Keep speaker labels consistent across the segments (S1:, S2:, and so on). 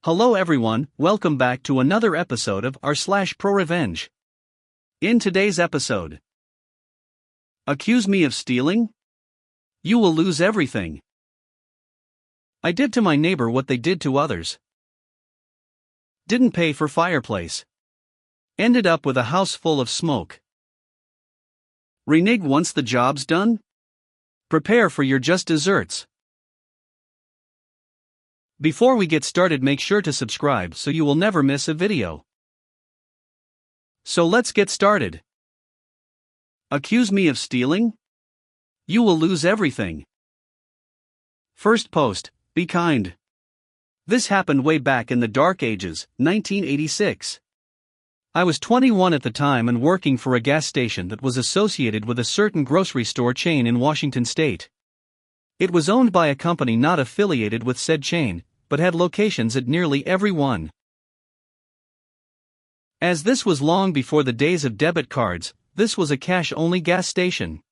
S1: Hello everyone, welcome back to another episode of r/prorevenge. In today's episode, accuse me of stealing? You will lose everything. I did to my neighbor what they did to others. Didn't pay for fireplace. Ended up with a house full of smoke. Renege once the job's done? Prepare for your just desserts. Before we get started, make sure to subscribe so you will never miss a video. So let's get started. Accuse me of stealing? You will lose everything. First post, be kind. This happened way back in the dark ages, 1986. I was 21 at the time and working for a gas station that was associated with a certain grocery store chain in Washington state. It was owned by a company not affiliated with said chain, but had locations at nearly every one. As this was long before the days of debit cards, this was a cash-only gas station.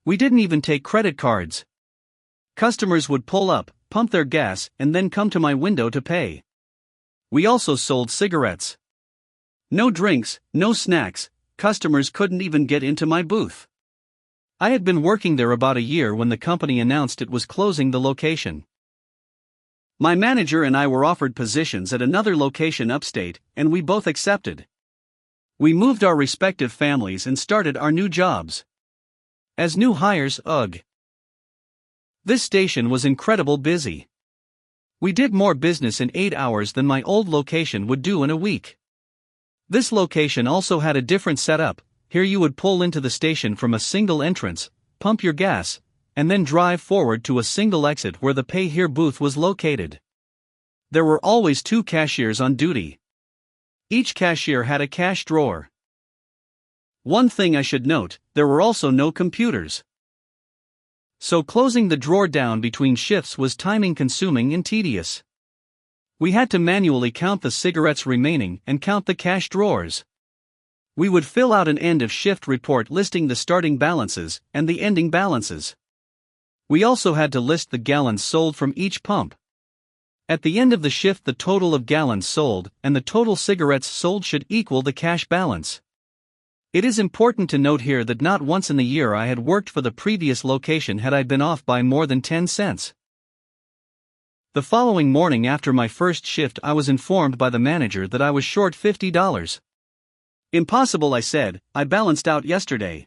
S1: We didn't even take credit cards. Customers would pull up, pump their gas, and then come to my window to pay. We also sold cigarettes. No drinks, no snacks, customers couldn't even get into my booth. I had been working there about a year when the company announced it was closing the location. My manager and I were offered positions at another location upstate, and we both accepted. We moved our respective families and started our new jobs. As new hires, ugh. This station was incredible busy. We did more business in 8 hours than my old location would do in a week. This location also had a different setup. Here you would pull into the station from a single entrance, pump your gas, and then drive forward to a single exit where the pay here booth was located. There were always 2 cashiers on duty. Each cashier had a cash drawer. One thing I should note, there were also no computers. So closing the drawer down between shifts was timing consuming and tedious. We had to manually count the cigarettes remaining and count the cash drawers. We would fill out an end-of-shift report listing the starting balances and the ending balances. We also had to list the gallons sold from each pump. At the end of the shift, the total of gallons sold and the total cigarettes sold should equal the cash balance. It is important to note here that not once in the year I had worked for the previous location had I been off by more than 10 cents. The following morning after my first shift, I was informed by the manager that I was short $50. Impossible, I said, I balanced out yesterday.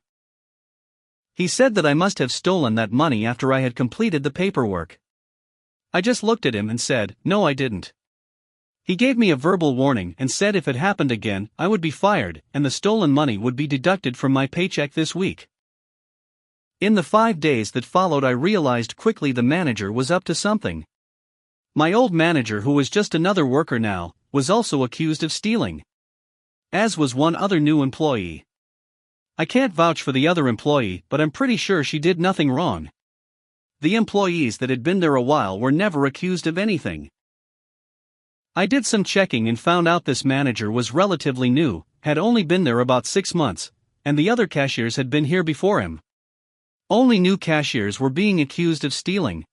S1: He said that I must have stolen that money after I had completed the paperwork. I just looked at him and said, no, I didn't. He gave me a verbal warning and said if it happened again, I would be fired and the stolen money would be deducted from my paycheck this week. In the 5 days that followed, I realized quickly the manager was up to something. My old manager, who was just another worker now, was also accused of stealing. As was one other new employee. I can't vouch for the other employee, but I'm pretty sure she did nothing wrong. The employees that had been there a while were never accused of anything. I did some checking and found out this manager was relatively new, had only been there about 6 months, and the other cashiers had been here before him. Only new cashiers were being accused of stealing.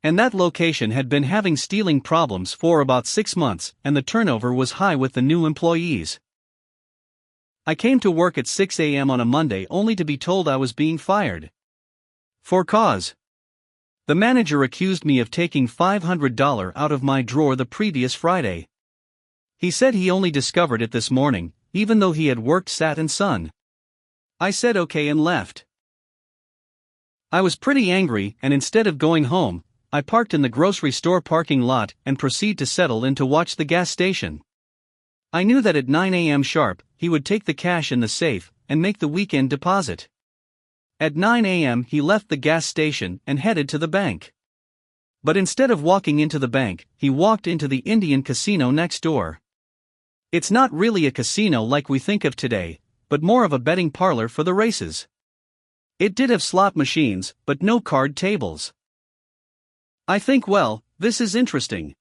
S1: And that location had been having stealing problems for about 6 months, and the turnover was high with the new employees. I came to work at 6 a.m. on a Monday only to be told I was being fired. For cause. The manager accused me of taking $500 out of my drawer the previous Friday. He said he only discovered it this morning, even though he had worked sat and sun. I said okay and left. I was pretty angry, and instead of going home, I parked in the grocery store parking lot and proceeded to settle in to watch the gas station. I knew that at 9 a.m. sharp, he would take the cash in the safe and make the weekend deposit. At 9 a.m. he left the gas station and headed to the bank. But instead of walking into the bank, he walked into the Indian casino next door. It's not really a casino like we think of today, but more of a betting parlor for the races. It did have slot machines, but no card tables. I think, well, this is interesting.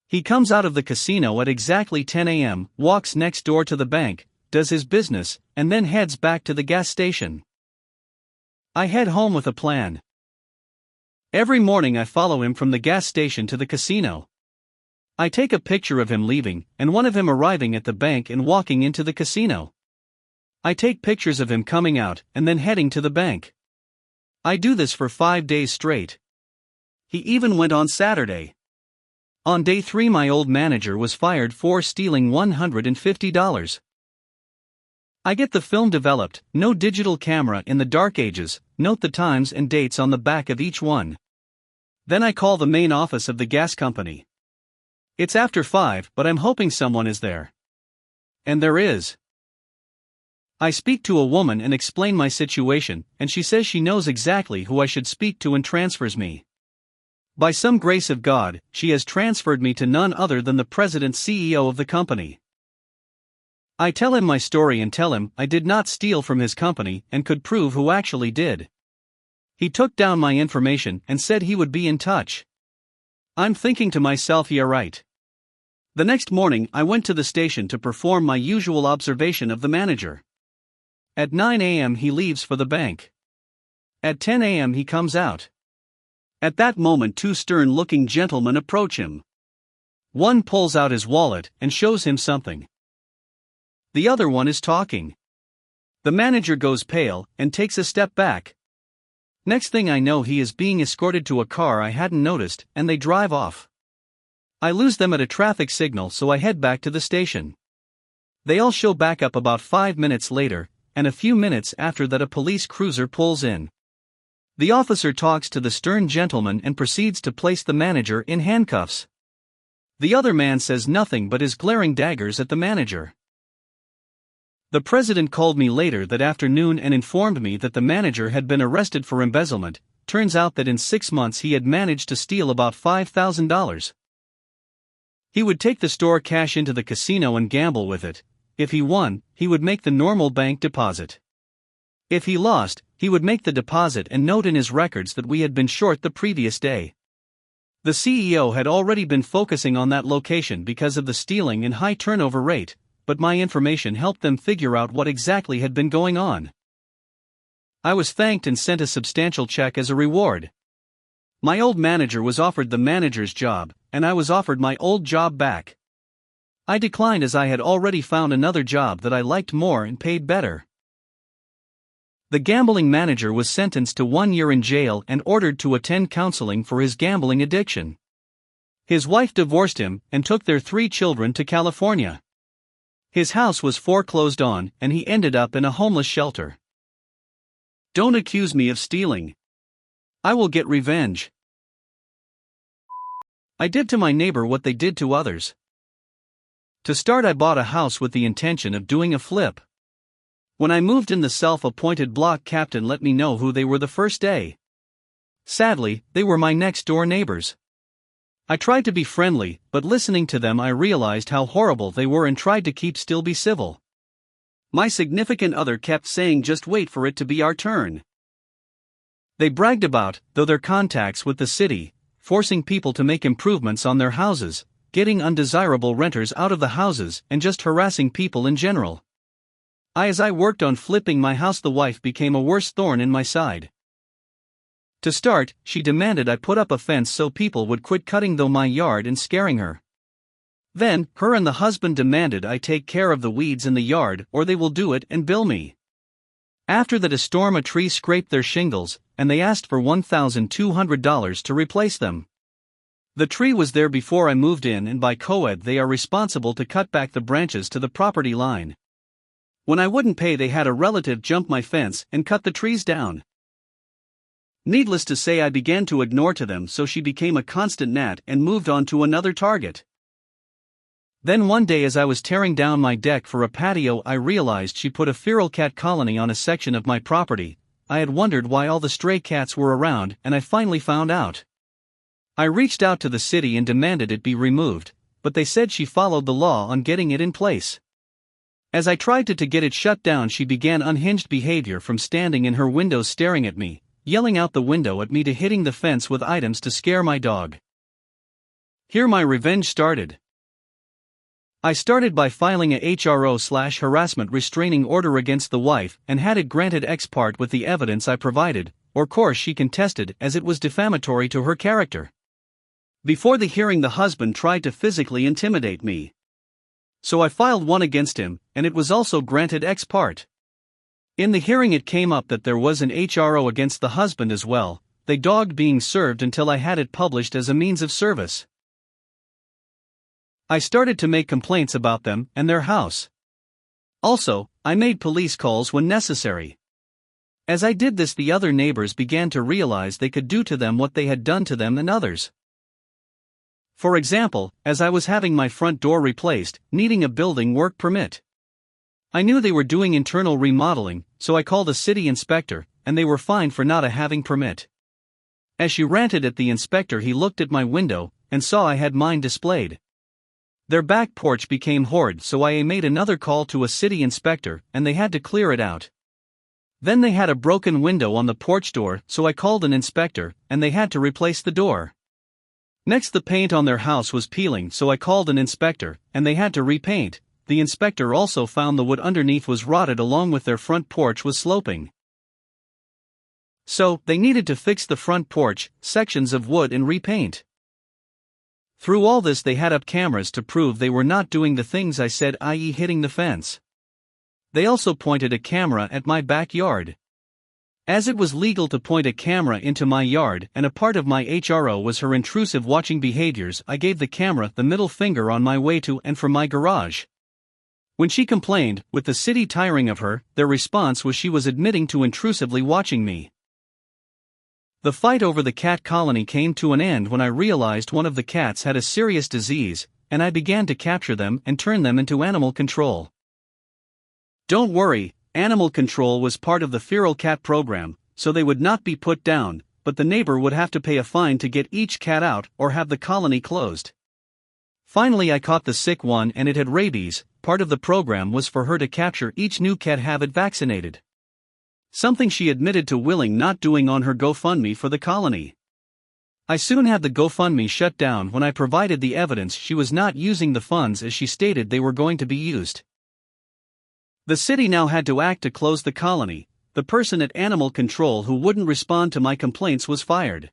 S1: He comes out of the casino at exactly 10 a.m., walks next door to the bank, does his business, and then heads back to the gas station. I head home with a plan. Every morning I follow him from the gas station to the casino. I take a picture of him leaving, and one of him arriving at the bank and walking into the casino. I take pictures of him coming out, and then heading to the bank. I do this for 5 days straight. He even went on Saturday. On day 3 my old manager was fired for stealing $150. I get the film developed, no digital camera in the dark ages, note the times and dates on the back of each one. Then I call the main office of the gas company. It's after 5, but I'm hoping someone is there. And there is. I speak to a woman and explain my situation, and she says she knows exactly who I should speak to and transfers me. By some grace of God, she has transferred me to none other than the president CEO of the company. I tell him my story and tell him I did not steal from his company and could prove who actually did. He took down my information and said he would be in touch. I'm thinking to myself, yeah right. The next morning I went to the station to perform my usual observation of the manager. At 9 a.m. he leaves for the bank. At 10 a.m. he comes out. At that moment 2 stern-looking gentlemen approach him. One pulls out his wallet and shows him something. The other one is talking. The manager goes pale and takes a step back. Next thing I know he is being escorted to a car I hadn't noticed, and they drive off. I lose them at a traffic signal, so I head back to the station. They all show back up about 5 minutes later, and a few minutes after that a police cruiser pulls in. The officer talks to the stern gentleman and proceeds to place the manager in handcuffs. The other man says nothing but is glaring daggers at the manager. The president called me later that afternoon and informed me that the manager had been arrested for embezzlement. Turns out that in 6 months he had managed to steal about $5,000. He would take the store cash into the casino and gamble with it. If he won, he would make the normal bank deposit. If he lost, he would make the deposit and note in his records that we had been short the previous day. The CEO had already been focusing on that location because of the stealing and high turnover rate, but my information helped them figure out what exactly had been going on. I was thanked and sent a substantial check as a reward. My old manager was offered the manager's job, and I was offered my old job back. I declined as I had already found another job that I liked more and paid better. The gambling manager was sentenced to 1 year in jail and ordered to attend counseling for his gambling addiction. His wife divorced him and took their 3 children to California. His house was foreclosed on, and he ended up in a homeless shelter. Don't accuse me of stealing. I will get revenge. I did to my neighbor what they did to others. To start, I bought a house with the intention of doing a flip. When I moved in, the self-appointed block captain let me know who they were the first day. Sadly, they were my next-door neighbors. I tried to be friendly, but listening to them I realized how horrible they were and tried to still be civil. My significant other kept saying just wait for it to be our turn. They bragged about, though, their contacts with the city, forcing people to make improvements on their houses, getting undesirable renters out of the houses, and just harassing people in general. As I worked on flipping my house, the wife became a worse thorn in my side. To start, she demanded I put up a fence so people would quit cutting through my yard and scaring her. Then, her and the husband demanded I take care of the weeds in the yard or they will do it and bill me. After that, a storm, a tree scraped their shingles, and they asked for $1,200 to replace them. The tree was there before I moved in, and by code they are responsible to cut back the branches to the property line. When I wouldn't pay, they had a relative jump my fence and cut the trees down. Needless to say, I began to ignore to them, so she became a constant gnat and moved on to another target. Then one day, as I was tearing down my deck for a patio, I realized she put a feral cat colony on a section of my property. I had wondered why all the stray cats were around, and I finally found out. I reached out to the city and demanded it be removed, but they said she followed the law on getting it in place. As I tried to get it shut down, she began unhinged behavior, from standing in her windows staring at me, yelling out the window at me, to hitting the fence with items to scare my dog. Here my revenge started. I started by filing a HRO/harassment restraining order against the wife and had it granted ex parte with the evidence I provided, or course she contested as it was defamatory to her character. Before the hearing, the husband tried to physically intimidate me. So I filed one against him, and it was also granted ex parte. In the hearing, it came up that there was an HRO against the husband as well. They dogged being served until I had it published as a means of service. I started to make complaints about them and their house. Also, I made police calls when necessary. As I did this, the other neighbors began to realize they could do to them what they had done to them and others. For example, as I was having my front door replaced, needing a building work permit. I knew they were doing internal remodeling, so I called a city inspector, and they were fined for not having permit. As she ranted at the inspector, he looked at my window and saw I had mine displayed. Their back porch became horrid, so I made another call to a city inspector, and they had to clear it out. Then they had a broken window on the porch door, so I called an inspector, and they had to replace the door. Next, the paint on their house was peeling, so I called an inspector, and they had to repaint. The inspector also found the wood underneath was rotted along with their front porch was sloping. So, they needed to fix the front porch, sections of wood, and repaint. Through all this, they had up cameras to prove they were not doing the things I said, i.e. hitting the fence. They also pointed a camera at my backyard. As it was legal to point a camera into my yard and a part of my HRO was her intrusive watching behaviors, I gave the camera the middle finger on my way to and from my garage. When she complained, with the city tiring of her, their response was she was admitting to intrusively watching me. The fight over the cat colony came to an end when I realized one of the cats had a serious disease, and I began to capture them and turn them into animal control. Don't worry, animal control was part of the feral cat program, so they would not be put down, but the neighbor would have to pay a fine to get each cat out or have the colony closed. Finally, I caught the sick one and it had rabies. Part of the program was for her to capture each new cat, have it vaccinated. Something she admitted to willing not doing on her GoFundMe for the colony. I soon had the GoFundMe shut down when I provided the evidence she was not using the funds as she stated they were going to be used. The city now had to act to close the colony. The person at Animal Control who wouldn't respond to my complaints was fired.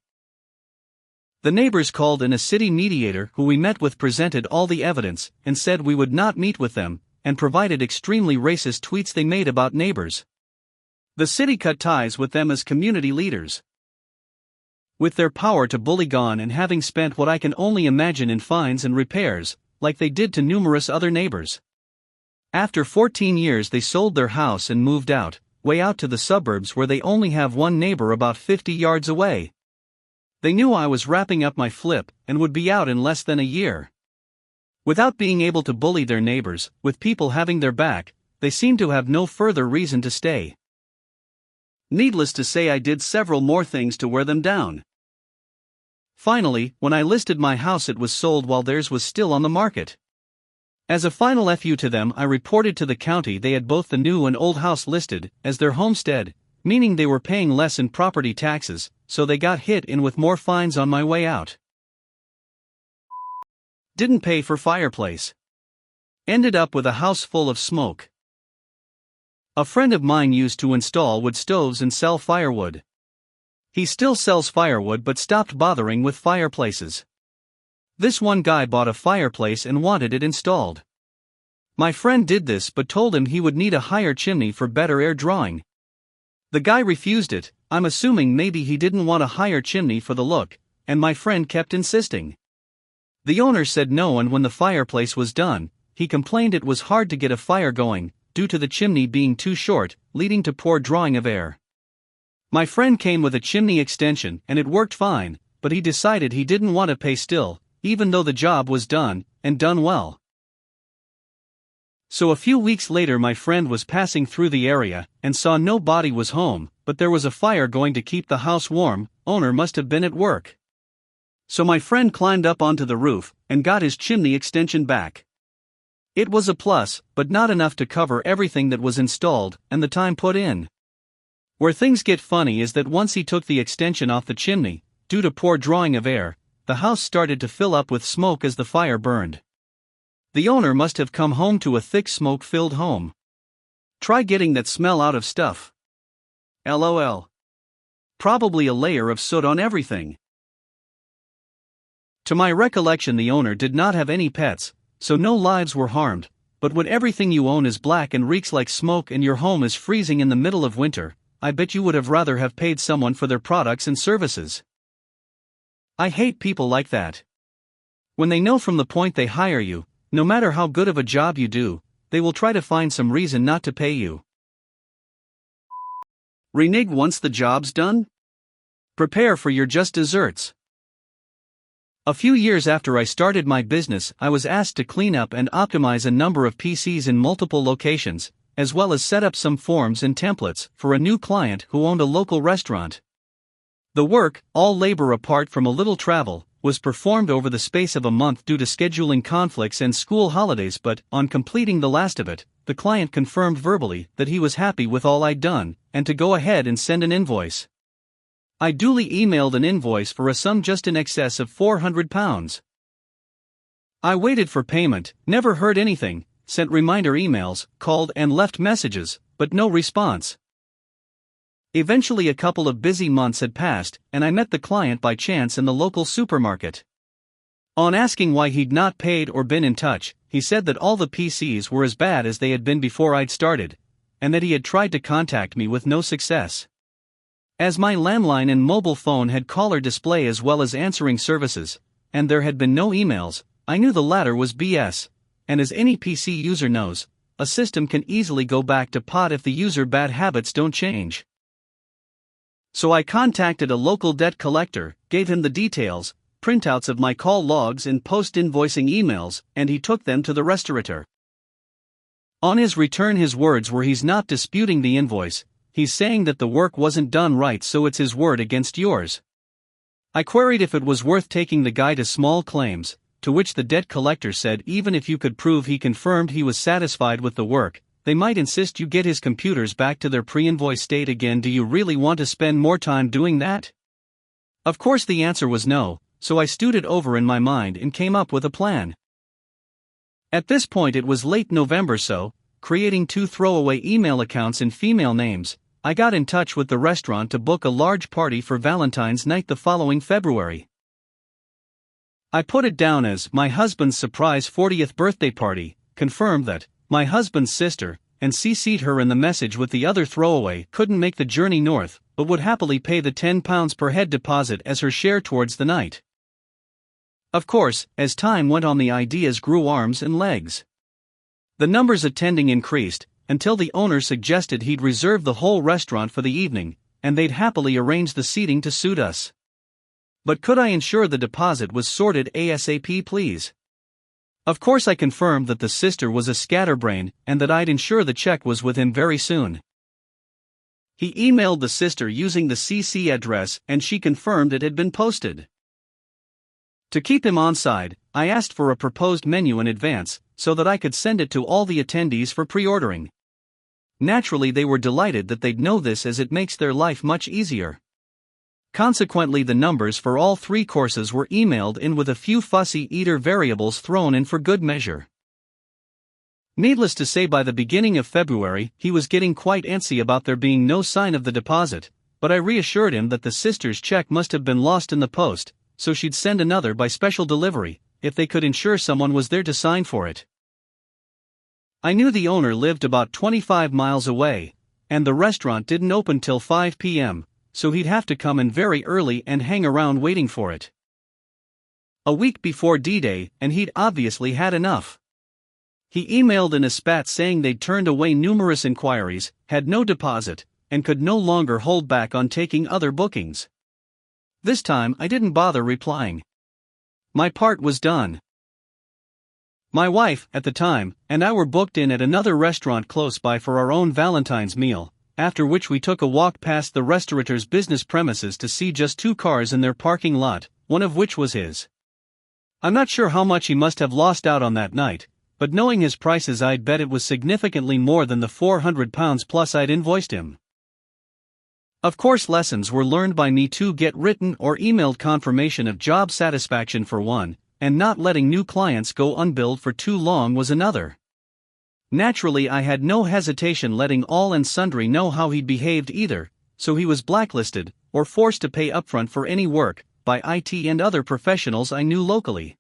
S1: The neighbors called in a city mediator who we met with, presented all the evidence, and said we would not meet with them, and provided extremely racist tweets they made about neighbors. The city cut ties with them as community leaders. With their power to bully gone and having spent what I can only imagine in fines and repairs, like they did to numerous other neighbors. After 14 years they sold their house and moved out, way out to the suburbs where they only have one neighbor about 50 yards away. They knew I was wrapping up my flip and would be out in less than a year. Without being able to bully their neighbors, with people having their back, they seemed to have no further reason to stay. Needless to say, I did several more things to wear them down. Finally, when I listed my house, it was sold while theirs was still on the market. As a final FU to them, I reported to the county they had both the new and old house listed as their homestead, meaning they were paying less in property taxes, so they got hit in with more fines on my way out. Didn't pay for fireplace. Ended up with a house full of smoke. A friend of mine used to install wood stoves and sell firewood. He still sells firewood but stopped bothering with fireplaces. This one guy bought a fireplace and wanted it installed. My friend did this but told him he would need a higher chimney for better air drawing. The guy refused it. I'm assuming maybe he didn't want a higher chimney for the look, and my friend kept insisting. The owner said no, and when the fireplace was done, he complained it was hard to get a fire going, due to the chimney being too short, leading to poor drawing of air. My friend came with a chimney extension and it worked fine, but he decided he didn't want to pay still, even though the job was done, and done well. So a few weeks later my friend was passing through the area, and saw nobody was home, but there was a fire going to keep the house warm. Owner must have been at work. So my friend climbed up onto the roof, and got his chimney extension back. It was a plus, but not enough to cover everything that was installed, and the time put in. Where things get funny is that once he took the extension off the chimney, due to poor drawing of air, the house started to fill up with smoke as the fire burned. The owner must have come home to a thick smoke-filled home. Try getting that smell out of stuff. LOL. Probably a layer of soot on everything. To my recollection, the owner did not have any pets, so no lives were harmed, but when everything you own is black and reeks like smoke and your home is freezing in the middle of winter, I bet you would have rather have paid someone for their products and services. I hate people like that. When they know from the point they hire you, no matter how good of a job you do, they will try to find some reason not to pay you. Renege once the job's done? Prepare for your just desserts. A few years after I started my business, I was asked to clean up and optimize a number of PCs in multiple locations, as well as set up some forms and templates for a new client who owned a local restaurant. The work, all labor apart from a little travel, was performed over the space of a month due to scheduling conflicts and school holidays, but, on completing the last of it, the client confirmed verbally that he was happy with all I'd done, and to go ahead and send an invoice. I duly emailed an invoice for a sum just in excess of £400. I waited for payment, never heard anything, sent reminder emails, called and left messages, but no response. Eventually a couple of busy months had passed, and I met the client by chance in the local supermarket. On asking why he'd not paid or been in touch, he said that all the PCs were as bad as they had been before I'd started, and that he had tried to contact me with no success. As my landline and mobile phone had caller display as well as answering services, and there had been no emails, I knew the latter was BS, and as any PC user knows, a system can easily go back to pot if the user bad habits don't change. So I contacted a local debt collector, gave him the details, printouts of my call logs and post-invoicing emails, and he took them to the restaurateur. On his return, his words were he's not disputing the invoice, he's saying that the work wasn't done right, so it's his word against yours. I queried if it was worth taking the guy to small claims, to which the debt collector said even if you could prove he confirmed he was satisfied with the work, they might insist you get his computers back to their pre-invoice state again. Do you really want to spend more time doing that? Of course the answer was no, so I stewed it over in my mind and came up with a plan. At this point it was late November, so, creating 2 throwaway email accounts in female names, I got in touch with the restaurant to book a large party for Valentine's night the following February. I put it down as my husband's surprise 40th birthday party, confirmed that my husband's sister, and CC'd her in the message with the other throwaway, couldn't make the journey north, but would happily pay the £10 per head deposit as her share towards the night. Of course, as time went on, the ideas grew arms and legs. The numbers attending increased, until the owner suggested he'd reserve the whole restaurant for the evening, and they'd happily arrange the seating to suit us. But could I ensure the deposit was sorted ASAP, please? Of course I confirmed that the sister was a scatterbrain and that I'd ensure the check was with him very soon. He emailed the sister using the CC address and she confirmed it had been posted. To keep him on side, I asked for a proposed menu in advance, so that I could send it to all the attendees for pre-ordering. Naturally they were delighted that they'd know this, as it makes their life much easier. Consequently the numbers for all 3 courses were emailed in with a few fussy eater variables thrown in for good measure. Needless to say, by the beginning of February he was getting quite antsy about there being no sign of the deposit, but I reassured him that the sister's check must have been lost in the post, so she'd send another by special delivery, if they could ensure someone was there to sign for it. I knew the owner lived about 25 miles away, and the restaurant didn't open till 5 p.m., so he'd have to come in very early and hang around waiting for it. A week before D-Day, and he'd obviously had enough. He emailed in a spat saying they'd turned away numerous inquiries, had no deposit, and could no longer hold back on taking other bookings. This time I didn't bother replying. My part was done. My wife, at the time, and I were booked in at another restaurant close by for our own Valentine's meal, after which we took a walk past the restaurateur's business premises to see just 2 cars in their parking lot, one of which was his. I'm not sure how much he must have lost out on that night, but knowing his prices I'd bet it was significantly more than the £400 plus I'd invoiced him. Of course lessons were learned by me to get written or emailed confirmation of job satisfaction for one, and not letting new clients go unbilled for too long was another. Naturally I had no hesitation letting all and sundry know how he'd behaved either, so he was blacklisted, or forced to pay upfront for any work, by IT and other professionals I knew locally.